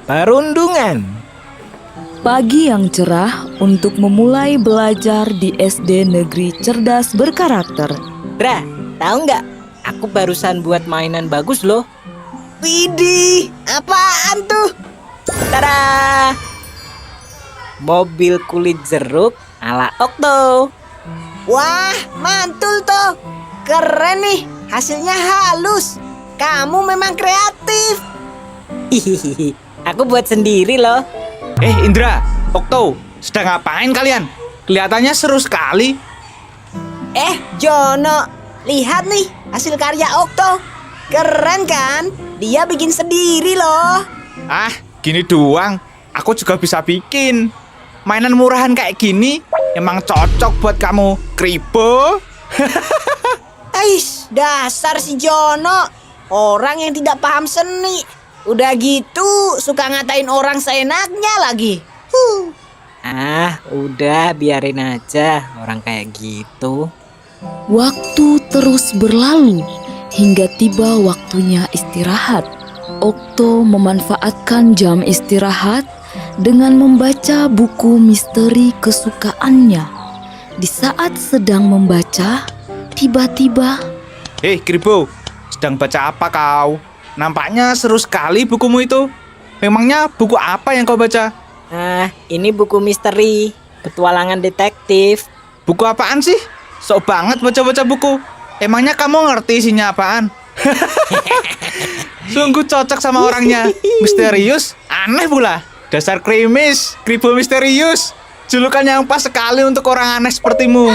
Perundungan. Pagi yang cerah untuk memulai belajar di SD Negeri Cerdas Berkarakter. Dra, tahu nggak? Aku barusan buat mainan bagus loh. Widih, apaan tuh? Tada! Mobil kulit jeruk ala Okto. Wah, mantul tuh. Keren nih, hasilnya halus. Kamu memang kreatif. Hihihi, aku buat sendiri loh. Indra, Okto, sedang ngapain kalian? Kelihatannya seru sekali. Jono, lihat nih hasil karya Okto. Keren kan? Dia bikin sendiri loh. Ah, gini doang. Aku juga bisa bikin. Mainan murahan kayak gini emang cocok buat kamu, Kribo. Ais, dasar si Jono. Orang yang tidak paham seni. Udah gitu suka ngatain orang seenaknya lagi. Udah biarin aja orang kayak gitu. Waktu terus berlalu hingga tiba waktunya istirahat. Okto memanfaatkan jam istirahat dengan membaca buku misteri kesukaannya. Di saat sedang membaca, tiba-tiba... Kribo, sedang baca apa kau? Nampaknya seru sekali bukumu itu. Memangnya buku apa yang kau baca? Ini buku misteri, petualangan detektif. Buku apaan sih? Sok banget baca-baca buku. Emangnya kamu ngerti isinya apaan? Sungguh cocok sama orangnya. Misterius, aneh pula. Dasar krimis, Kribo misterius. Julukan yang pas sekali untuk orang aneh sepertimu.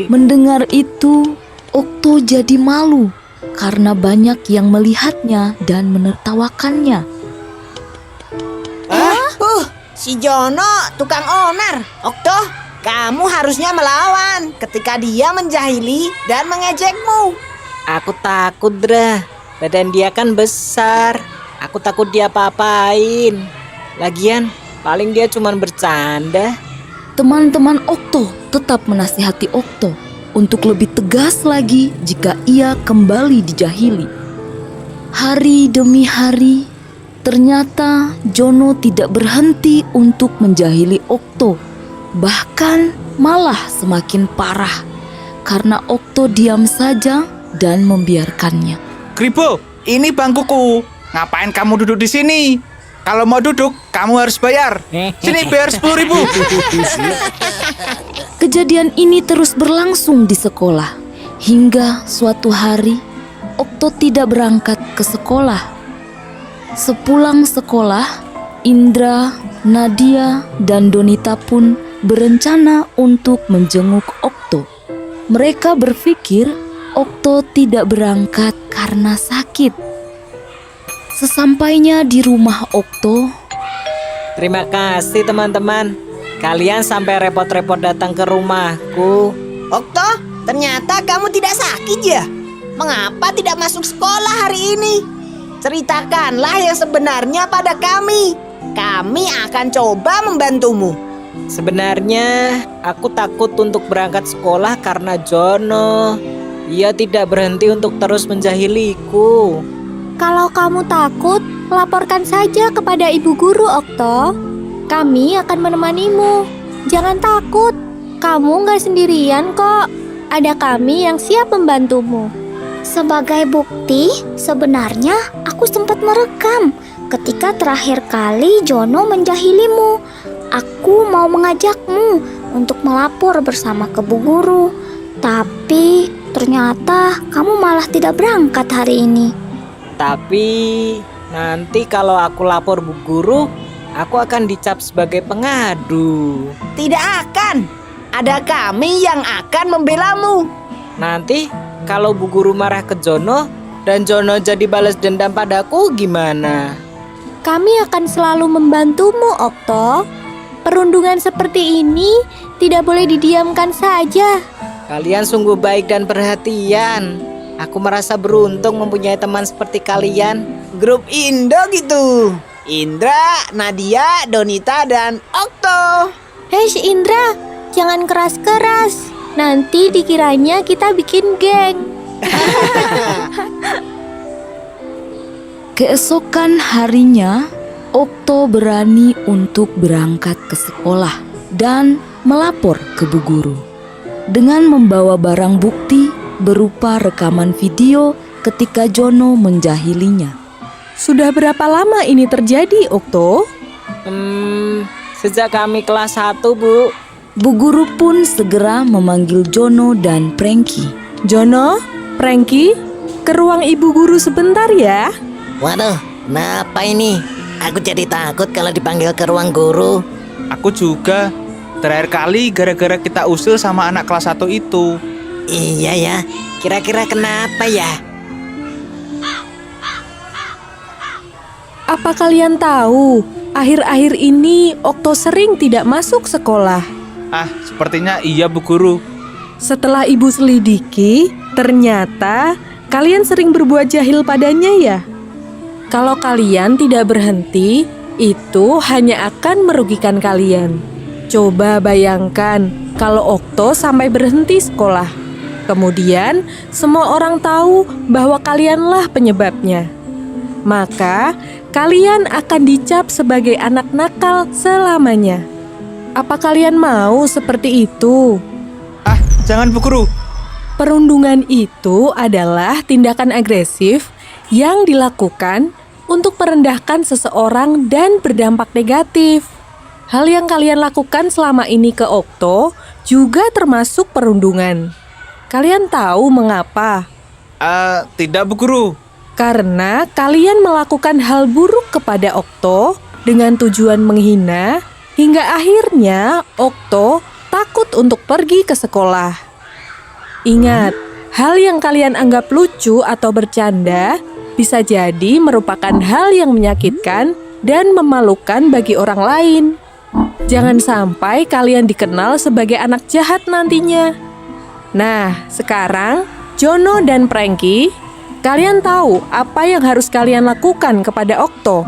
Mendengar itu, Okto jadi malu karena banyak yang melihatnya dan menertawakannya. Si Jono tukang onar. Okto, kamu harusnya melawan ketika dia menjahili dan mengejekmu. Aku takut, Dra. Badan dia kan besar. Aku takut dia apa-apain. Lagian, paling dia cuma bercanda. Teman-teman Okto tetap menasihati Okto untuk lebih tegas lagi jika ia kembali dijahili. Hari demi hari, ternyata Jono tidak berhenti untuk menjahili Okto. Bahkan malah semakin parah karena Okto diam saja dan membiarkannya. Kribo, ini bangkuku. Ngapain kamu duduk di sini? Kalau mau duduk, kamu harus bayar. Sini bayar 10.000. Kejadian ini terus berlangsung di sekolah hingga suatu hari Okto tidak berangkat ke sekolah. Sepulang sekolah, Indra, Nadia, dan Donita pun berencana untuk menjenguk Okto. Mereka berpikir Okto tidak berangkat karena sakit. Sesampainya di rumah Okto, Terima kasih teman-teman. Kalian sampai repot-repot datang ke rumahku. Okto, ternyata kamu tidak sakit ya? Mengapa tidak masuk sekolah hari ini? Ceritakanlah yang sebenarnya pada kami. Kami akan coba membantumu. Sebenarnya aku takut untuk berangkat sekolah karena Jono. Ia tidak berhenti untuk terus menjahiliku. Kalau kamu takut, laporkan saja kepada ibu guru, Okto. Kami akan menemanimu. Jangan takut, kamu nggak sendirian kok. Ada kami yang siap membantumu. Sebagai bukti, sebenarnya aku sempat merekam ketika terakhir kali Jono menjahilimu. Aku mau mengajakmu untuk melapor bersama ke Bu Guru. Tapi ternyata kamu malah tidak berangkat hari ini. Tapi nanti kalau aku lapor Bu Guru, aku akan dicap sebagai pengadu. Tidak akan. Ada kami yang akan membelamu. Nanti kalau Bu Guru marah ke Jono dan Jono jadi balas dendam padaku gimana? Kami akan selalu membantumu, Okto. Perundungan seperti ini tidak boleh didiamkan saja. Kalian sungguh baik dan perhatian. Aku merasa beruntung mempunyai teman seperti kalian. Grup Indo gitu. Indra, Nadia, Donita, dan Okto. Hei si Indra, jangan keras-keras. Nanti dikiranya kita bikin geng. Keesokan harinya, Okto berani untuk berangkat ke sekolah dan melapor ke Bu Guru dengan membawa barang bukti berupa rekaman video ketika Jono menjahilinya. Sudah berapa lama ini terjadi, Okto? Sejak kami kelas 1, Bu. Bu Guru pun segera memanggil Jono dan Prengki. Jono, Prengki, ke ruang Ibu Guru sebentar ya. Waduh, kenapa ini? Aku jadi takut kalau dipanggil ke ruang guru. Aku juga. Terakhir kali gara-gara kita usil sama anak kelas 1 itu. Iya ya, kira-kira kenapa ya? Apa kalian tahu, akhir-akhir ini Okto sering tidak masuk sekolah. Ah, sepertinya iya Bu Guru. Setelah Ibu selidiki, ternyata kalian sering berbuat jahil padanya ya. Kalau kalian tidak berhenti, itu hanya akan merugikan kalian. Coba bayangkan kalau Okto sampai berhenti sekolah. Kemudian semua orang tahu bahwa kalianlah penyebabnya. Maka kalian akan dicap sebagai anak nakal selamanya. Apa kalian mau seperti itu? Ah, jangan Bu Guru. Perundungan itu adalah tindakan agresif yang dilakukan untuk merendahkan seseorang dan berdampak negatif. Hal yang kalian lakukan selama ini ke Okto juga termasuk perundungan. Kalian tahu mengapa? Tidak Bu Guru. Karena kalian melakukan hal buruk kepada Okto dengan tujuan menghina, hingga akhirnya Okto takut untuk pergi ke sekolah. Ingat, hal yang kalian anggap lucu atau bercanda bisa jadi merupakan hal yang menyakitkan dan memalukan bagi orang lain. Jangan sampai kalian dikenal sebagai anak jahat nantinya. Nah, sekarang Jono dan Prengki, kalian tahu apa yang harus kalian lakukan kepada Okto.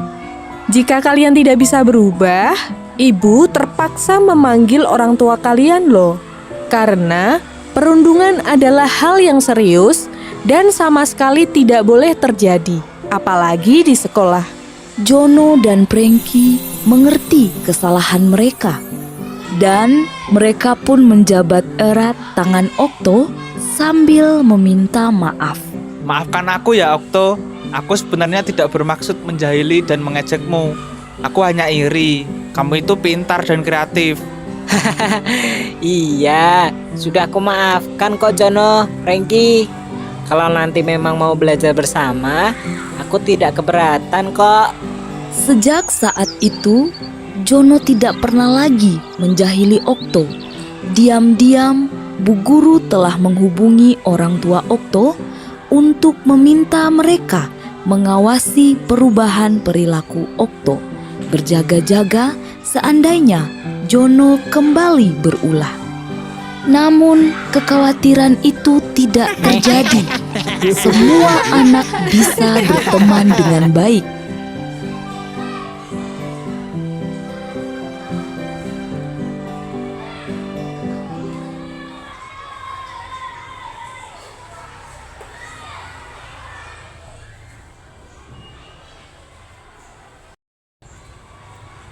Jika kalian tidak bisa berubah, Ibu terpaksa memanggil orang tua kalian loh. Karena perundungan adalah hal yang serius dan sama sekali tidak boleh terjadi, apalagi di sekolah. Jono dan Prengki mengerti kesalahan mereka. Dan mereka pun menjabat erat tangan Okto sambil meminta maaf. Maafkan aku ya Okto. Aku sebenarnya tidak bermaksud menjahili dan mengejekmu. Aku hanya iri. Kamu itu pintar dan kreatif. Iya, sudah aku maafkan kok Jono, Prengki. Kalau nanti memang mau belajar bersama, aku tidak keberatan kok. Sejak saat itu, Jono tidak pernah lagi menjahili Okto. Diam-diam, Bu Guru telah menghubungi orang tua Okto untuk meminta mereka mengawasi perubahan perilaku Okto, berjaga-jaga seandainya Jono kembali berulah. Namun kekhawatiran itu tidak terjadi. Semua anak bisa berteman dengan baik.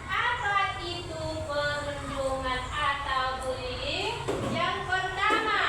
Apa itu perundungan atau bullying? Yang pertama,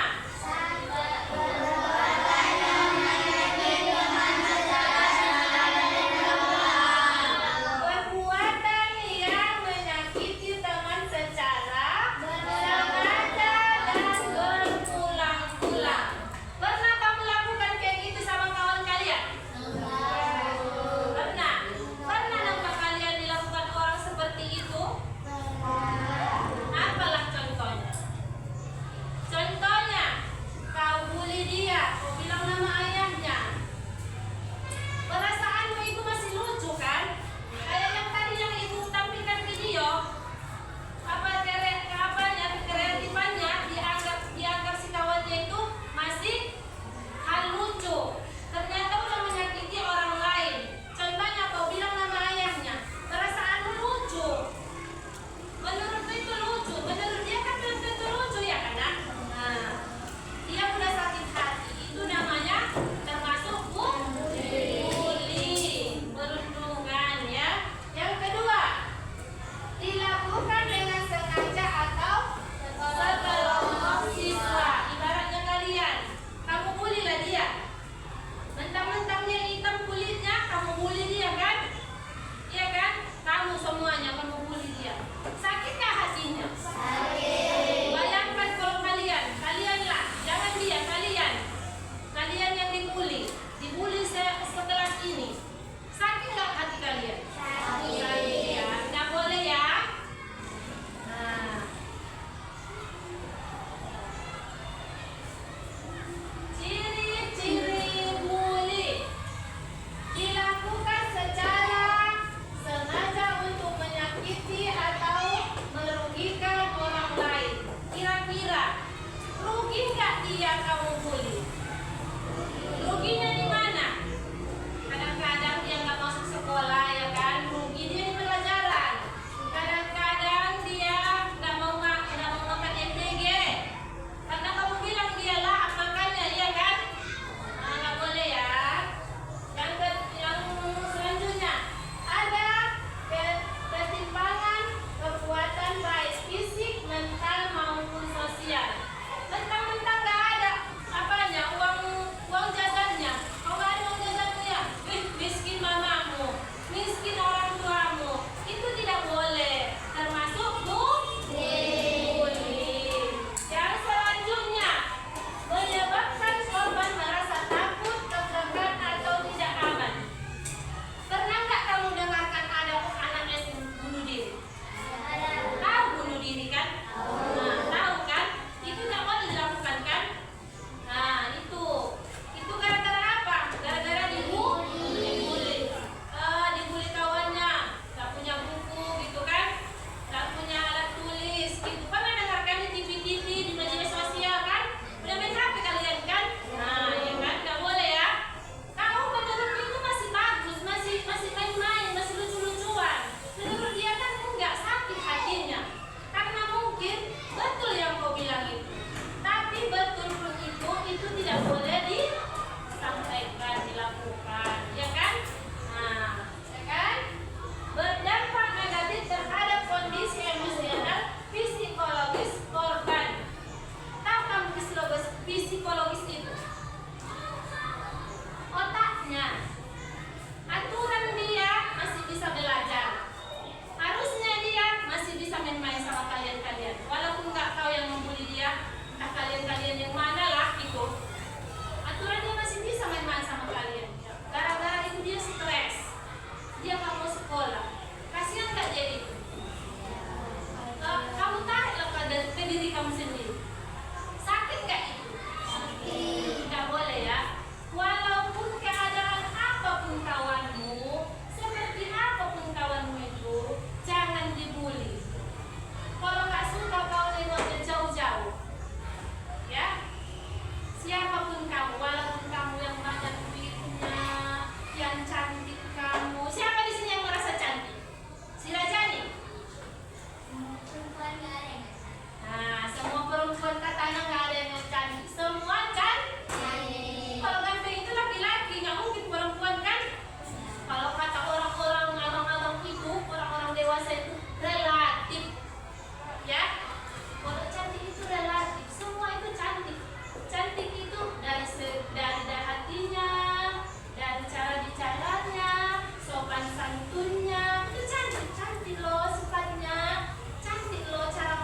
Nah, semua perempuan katanya nggak ada yang cantik, semua cantik. Kalau ganteng itu laki-laki, nggak mungkin perempuan kan? Kalau kata orang-orang abang-abang itu, orang-orang dewasa itu relatif, ya. Kalau cantik itu relatif, semua itu cantik. Cantik itu dari hatinya, dari cara bicaranya, sopan santunnya, itu cantik loh sifatnya, cantik loh cara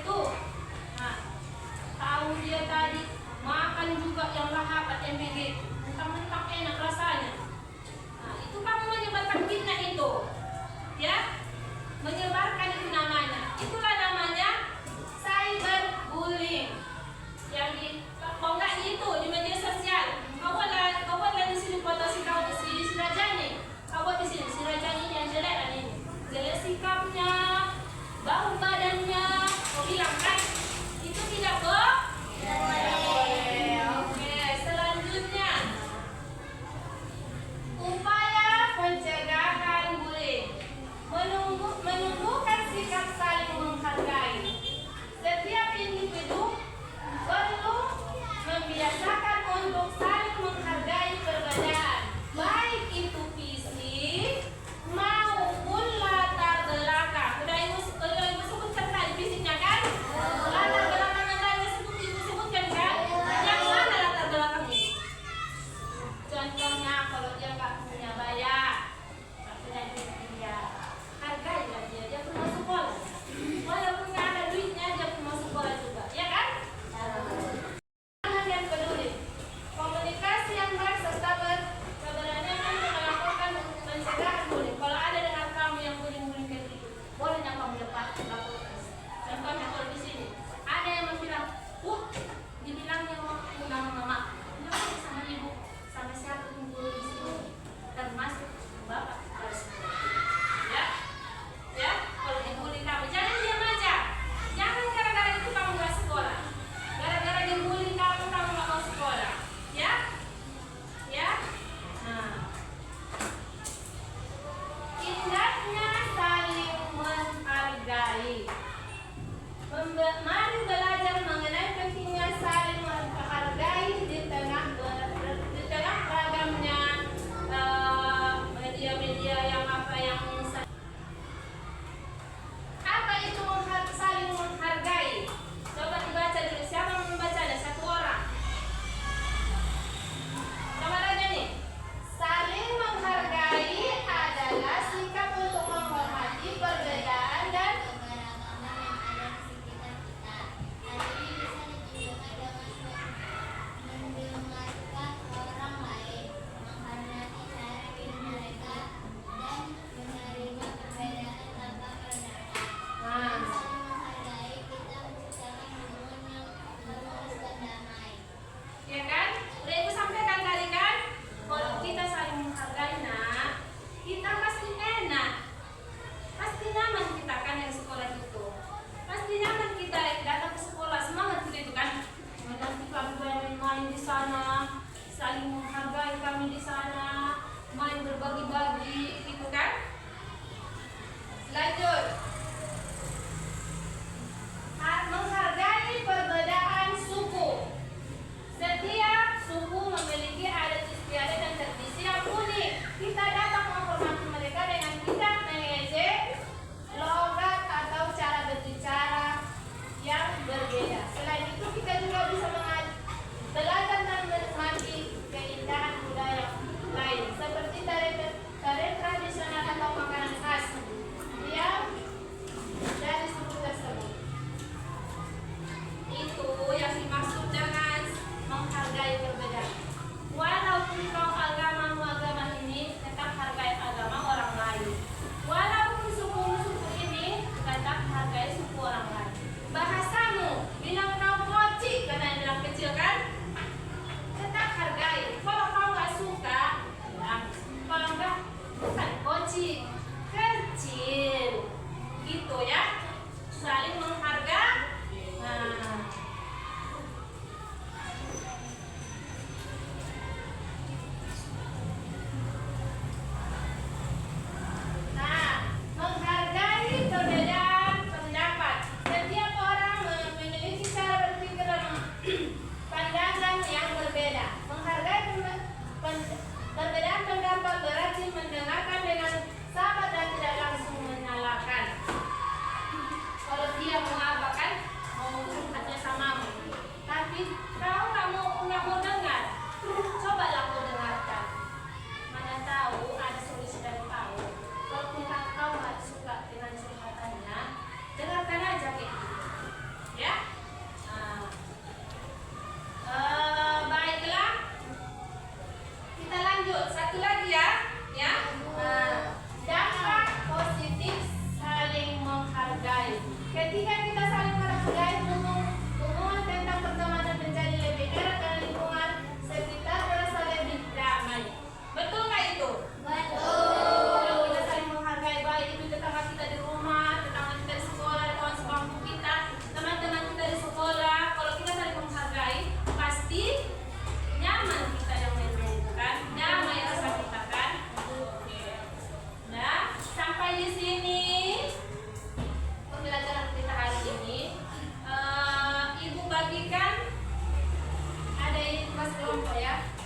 itu. Nah, tahu dia tadi makan juga yang lahap MBG, mentang-mentang enak rasanya. Nah, itu kamu menyebarkan fitnah itu, ya, menyebarkan itu namanya. Itulah namanya cyberbullying. Yang di kau nggak itu di media sosial. Kau buat di sini foto si kau di si Rajani. Kau buat di sini si Rajani yang jelek ini, jelek sikapnya, bau badannya. Kau bilang kan itu tidak boleh. Oke, selanjutnya upaya pencegahan bullying. Menumbuhkan sikap saling menghargai. Setiap individu perlu membiasakan untuk saling menghargai perbedaan, baik itu fisik maupun latar belakang. Udah ibu sebutkan tadi fisiknya kan? Latar belakang yang lainnya ibu sebutkan kan? Yang mana latar belakang ini? Contohnya kalau dia nggak punya bayar, nggak punya duit dia, hargailah dia pun masuk sekolah. Walaupun nggak ada duitnya, dia pun masuk sekolah juga, ya kan? Yang peduli, komunikasi yang baik serta keberanian untuk melakukan pencegahan bullying. Kalau ada dengan kamu yang bullying kayak gitu, boleh nggak kamu laporkan? Contohnya kalau di sini ada yang bilang, dibilangnya nama mama, bilang sama ibu, sama siapa yang bully di sini, termasuk bapak harus ya, kalau dibully kamu jangan diam aja, jangan gara-gara itu kamu nggak sekolah, gara-gara dibully kamu nggak mau sekolah, ya. Nah, indahnya saling menghargai. Mari belajar mengenai pentingnya saling menghargai di tengah ragamnya media-media yang apa itu saling menghargai? Coba dibaca dulu. Siapa yang membaca? Ada satu orang. Coba aja nih. Saling menghargai adalah sikap untuk menghormati perbedaan dan kelompok ya.